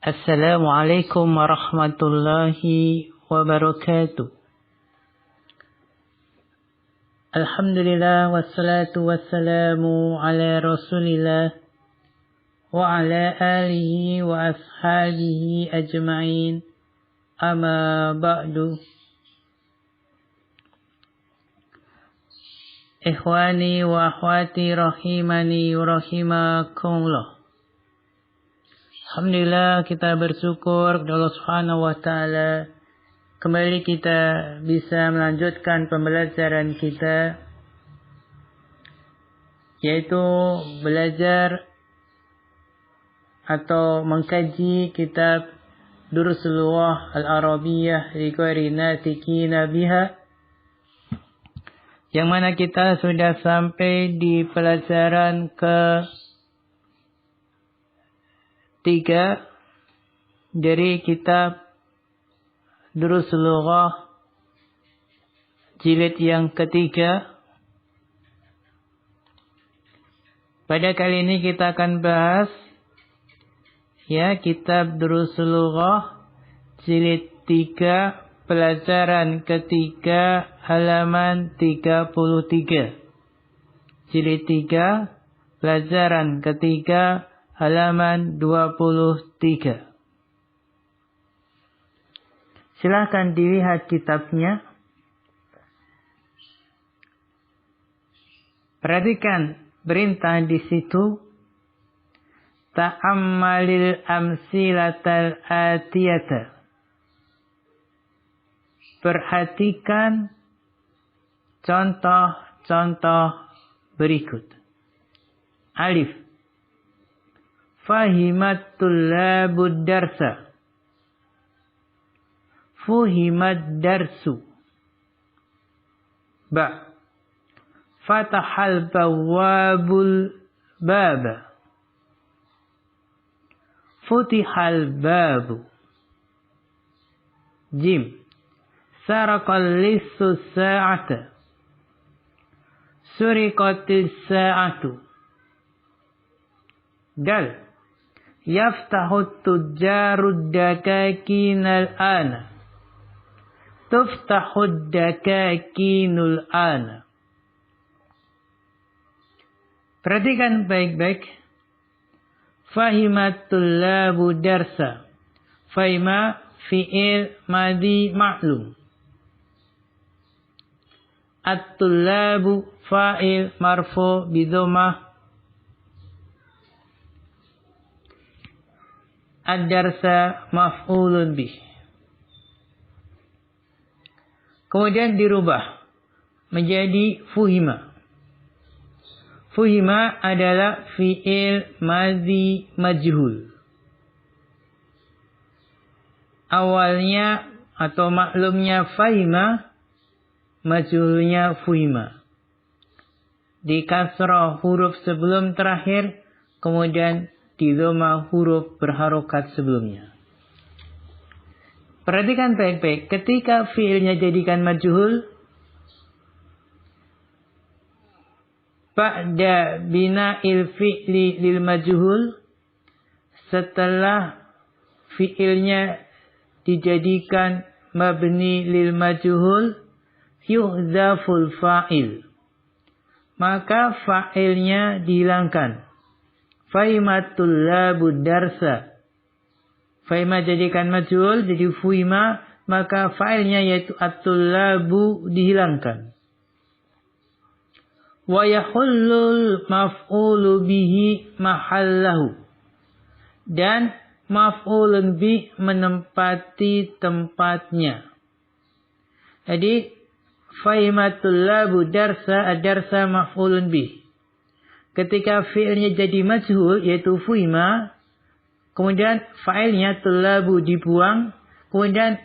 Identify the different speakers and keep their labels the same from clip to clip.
Speaker 1: Assalamualaikum warahmatullahi wabarakatuh. Alhamdulillah wassalatu wassalamu ala rasulillah wa ala alihi wa ashabihi ajma'in. Amma ba'du. Ikhwani wa akhwati rahimani wa rahimakumullah. Alhamdulillah, kita bersyukur kepada Allah Subhanahu wa taala. Kembali kita bisa melanjutkan pembelajaran kita, yaitu belajar atau mengkaji kitab Durusul Lughah Al-Arabiyyah li ghairi natikina biha, yang mana kita sudah sampai di pelajaran ke-3 dari kitab Durusul Lughah jilid yang ketiga. Pada kali ini kita akan bahas kitab Durusul Lughah jilid 3 pelajaran ketiga halaman 33. Jilid 3 pelajaran ketiga halaman 23. Silahkan dilihat kitabnya. Perhatikan perintah di situ. Ta'ammalil amsilatal atiyata. Perhatikan contoh-contoh berikut. Alif. Fahimat tullabud darsa. Fuhimad darsu. Ba. Fatahal bawabul baba. Futihal babu. Jim. Sarakal lissu sa'ata. Surikatis sa'atu. Dal. Yaftahut tujjarud dakakinal ana. Tuftahud dakakinul ana. Perhatikan baik-baik. Fahimat tullabu darsa. Fahima fi'il madhi ma'lum. At-tullabu fa'il marfu bidhammah. Ad-darsa maf'ulun bih. Kemudian dirubah menjadi fuhima. Fuhima adalah fi'il madhi majhul. Awalnya atau maklumnya fahima, majhulnya fuhima. Di kasrah huruf sebelum terakhir, kemudian di dhamma huruf berharokat sebelumnya. Perhatikan baik-baik. Ketika fiilnya jadikan majhul, ba'da bina'il fi'li lil majhul, setelah fiilnya dijadikan mabni lil majhul, yuhdzaful fa'il, maka fa'ilnya dihilangkan. Fahimatul labud darsa. Fahima jadikan majhul jadi fuhima, maka fa'ilnya yaitu at-tullabu dihilangkan. Wa yahullul maf'ulu bihi mahallahu. Dan maf'ulun bih menempati tempatnya. Jadi fahimatul labu darsa, ad-darsa maf'ulun bih. Ketika fi'ilnya jadi majhul yaitu fuhima, kemudian fa'ilnya tullabu dibuang, kemudian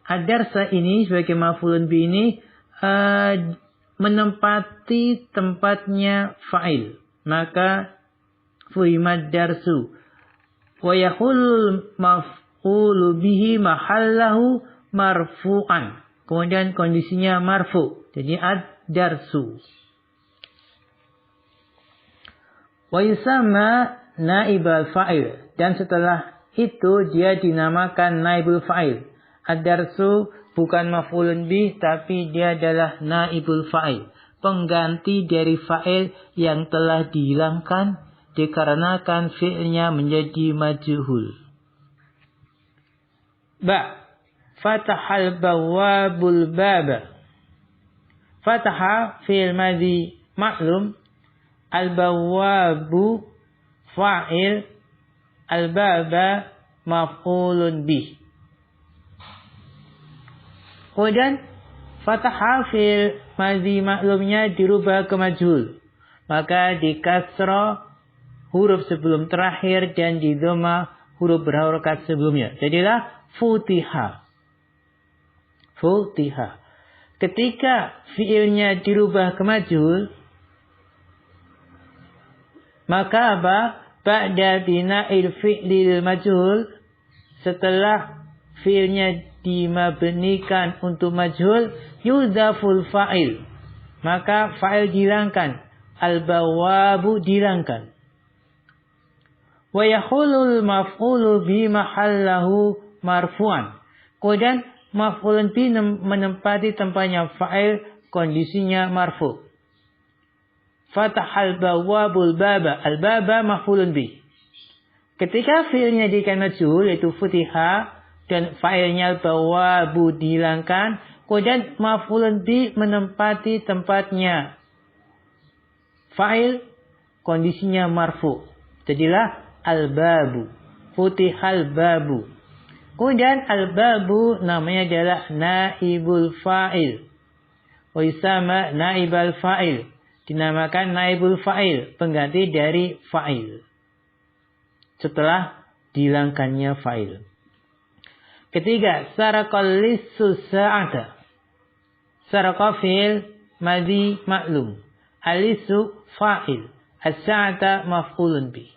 Speaker 1: ad-darsa ini sebagai maf'ulun bih ini menempati tempatnya fa'il, maka fuhimad darsu. Wa yahul maf'ulu bihi mahallahu marfu'an. Kemudian kondisinya marfu, jadi ad-darsu. Wa yusamma naibal fa'il, dan setelah itu dia dinamakan naibul fa'il. Ad-darsu bukan maf'ulun bih, tapi dia adalah naibul fa'il, pengganti dari fa'il yang telah dihilangkan dikarenakan fi'ilnya menjadi majhul. Fatahal bawabul baba. Fataha fi'il madhi maklum, al-bawabu fa'il, al-baba maf'ulun bih. Kemudian fataha fi'il madhi maklumnya dirubah ke majhul, maka di kasrah huruf sebelum terakhir dan di dhamma huruf berharokat sebelumnya. Jadilah futiha. Futiha. Ketika fiilnya dirubah ke majhul, maka apa? Ba'da bina'il fi'lil majhul, setelah fiilnya dimabnikan untuk majhul, yudhaful fa'il, maka fa'il dihilangkan, al-bawabu dihilangkan. Wa yahulul maf'ulu bi mahallahu marfu'an. Kemudian maf'ulun bi menempati tempatnya fa'il, kondisinya marfu'. Fatahal bawabul baba, al-baba maf'ulun bi. Ketika fi'ilnya dijadikan majhul, yaitu futiha, dan fa'ilnya al-bawabu dihilangkan, kemudian maf'ulun bi menempati tempatnya fa'il, kondisinya marfu'. Jadilah al-babu, futihal babu. Kemudian al-babu namanya adalah naibul fa'il. Wa yusama naibal fa'il. Dinamakan naibul fa'il, pengganti dari fa'il setelah dihilangkannya fa'il. Ketiga, saraqal lissu sa'ata. Saraqa fi'il madhi maklum. Al-lissu fa'il. As-sa'ata maf'ulun bih.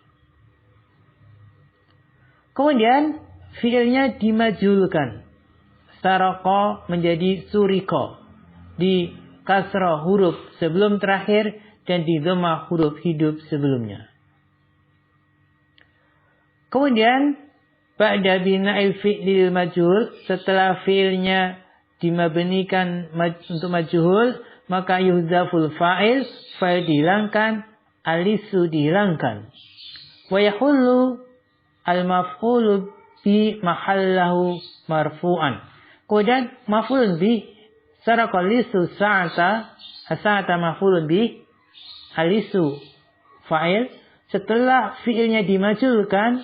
Speaker 1: Kemudian fiilnya dimajhulkan. Saraqa menjadi suriqa. Di kasrah huruf sebelum terakhir dan di dhamma huruf hidup sebelumnya. Kemudian ba'da bina'il fi'lil majhul, setelah fiilnya dimabnikan untuk majhul, maka yuhdzaful fa'il, fa'il dihilangkan, alisu dihilangkan. Wa yahullu al-maf'ulu bi mahallahu marfu'an. Kemudian maf'ulun bi saraqal lisu sa'ata, as-sa'ata maf'ulun bi, alisu fa'il, setelah fi'ilnya dimajhulkan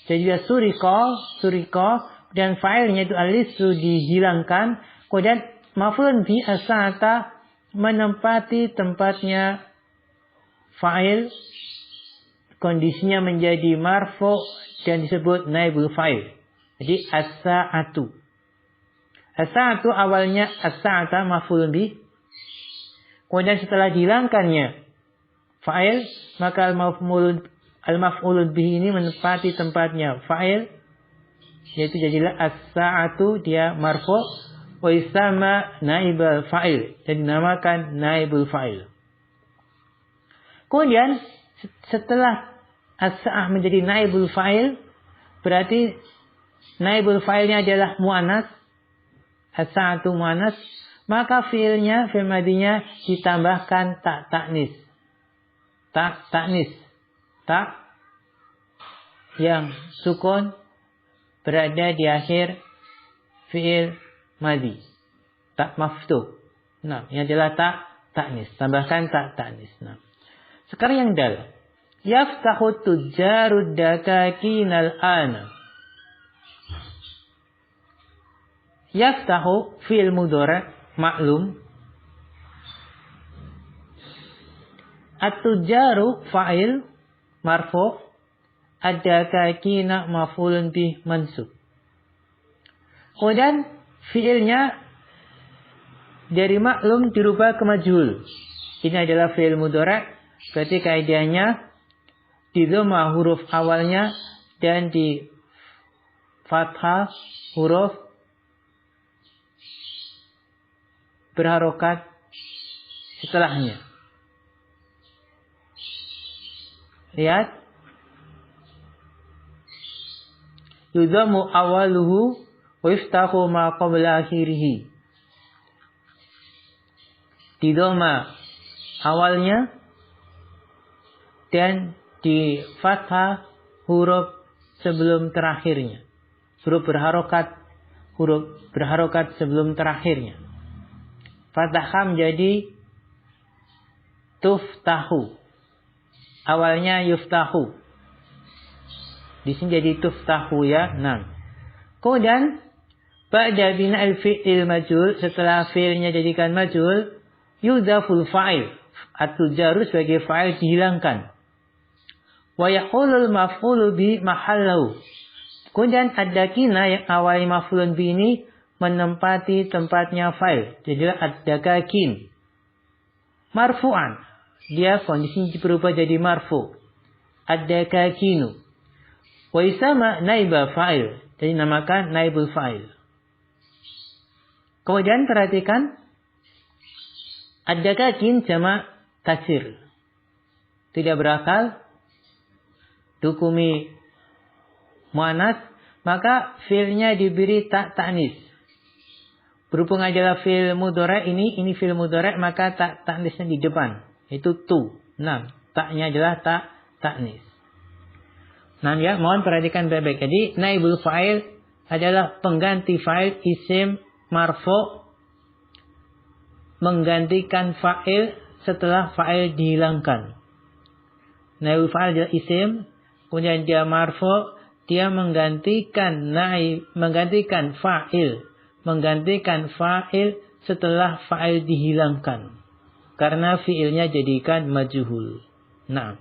Speaker 1: jadi suriqa, dan fa'ilnya itu alisu dihilangkan, kemudian maf'ulun bi as-sa'ata menempati tempatnya fa'il, kondisinya menjadi marfu' dan disebut naibul fa'il. Jadi as-sa'atu. As-sa'atu awalnya as-sa'ata maf'ulun bih. Kemudian setelah dihilangkannya fa'il, maka al-maf'ulun bih ini menempati tempatnya fa'il, yaitu jadilah as-sa'atu, dia marfu' wa isama naibul fa'il, dan dinamakan naibul fa'il. Kemudian setelah as-sa'ah menjadi naibul fa'il, berarti naibul fa'ilnya adalah mu'annas, as-sa'atu mu'annas, maka fi'ilnya, fi'il madinya ditambahkan tak taknis. Tak taknis. Tak yang sukun berada di akhir fi'il madi. Tak maftuh. Nah, ini adalah tak taknis. Tambahkan tak taknis. Nah. Sekarang yang dal. Yaftahu tujjarud dakakinal ana. Yaftahu fi'il mudhari' maklum. At-tujjaru fa'il marfu', ad-dakakina maf'ulun bih mansub. Kemudian fi'ilnya dari maklum dirubah ke majhul. Ini adalah fi'il mudhari', berarti kaidahnya di dhamma huruf awalnya dan di fathah huruf berharokat setelahnya. Lihat. yudhammu awaluhu wa yuftahu ma qabla akhirih. Didhamma awalnya dan di fathah huruf sebelum terakhirnya. Huruf berharokat sebelum terakhirnya. Fathah menjadi tuftahu. Awalnya yuftahu. Di sini jadi tuftahu ya. Nah. Kemudian ba'da bina'il fi'il majhul, setelah fi'ilnya jadikan majhul, yudhaful fa'il. At-tujaru sebagai fa'il dihilangkan. Wa yaqulul maf'ulu bi mahallahu. Kemudian ad-dakina yang awalnya maf'ulun bi ini menempati tempatnya fa'il. Jadilah ad-dakakin. Marfu'an. Dia kondisinya berubah jadi marfu. Ad-dakakinu. Wa isama naiba fa'il. Jadi namakan naibul fa'il. Kemudian perhatikan ad-dakakin jamak taksir. Tidak berakal. Dukumi muannas, maka fi'ilnya diberi tak ta'nis. Berhubung adalah fi'il mudhari ini fi'il mudhari, maka tak ta'nisnya di depan. Itu tu. Nah, taknya adalah tak ta'nis. Nah ya, mohon perhatikan baik-baik. Jadi naibul fa'il adalah pengganti fa'il isim marfu, menggantikan fa'il setelah fa'il dihilangkan. Naibul fa'il adalah isim, kemudian dia marfu, dia menggantikan fa'il setelah fa'il dihilangkan. Karena fi'ilnya jadikan majhul. Nah.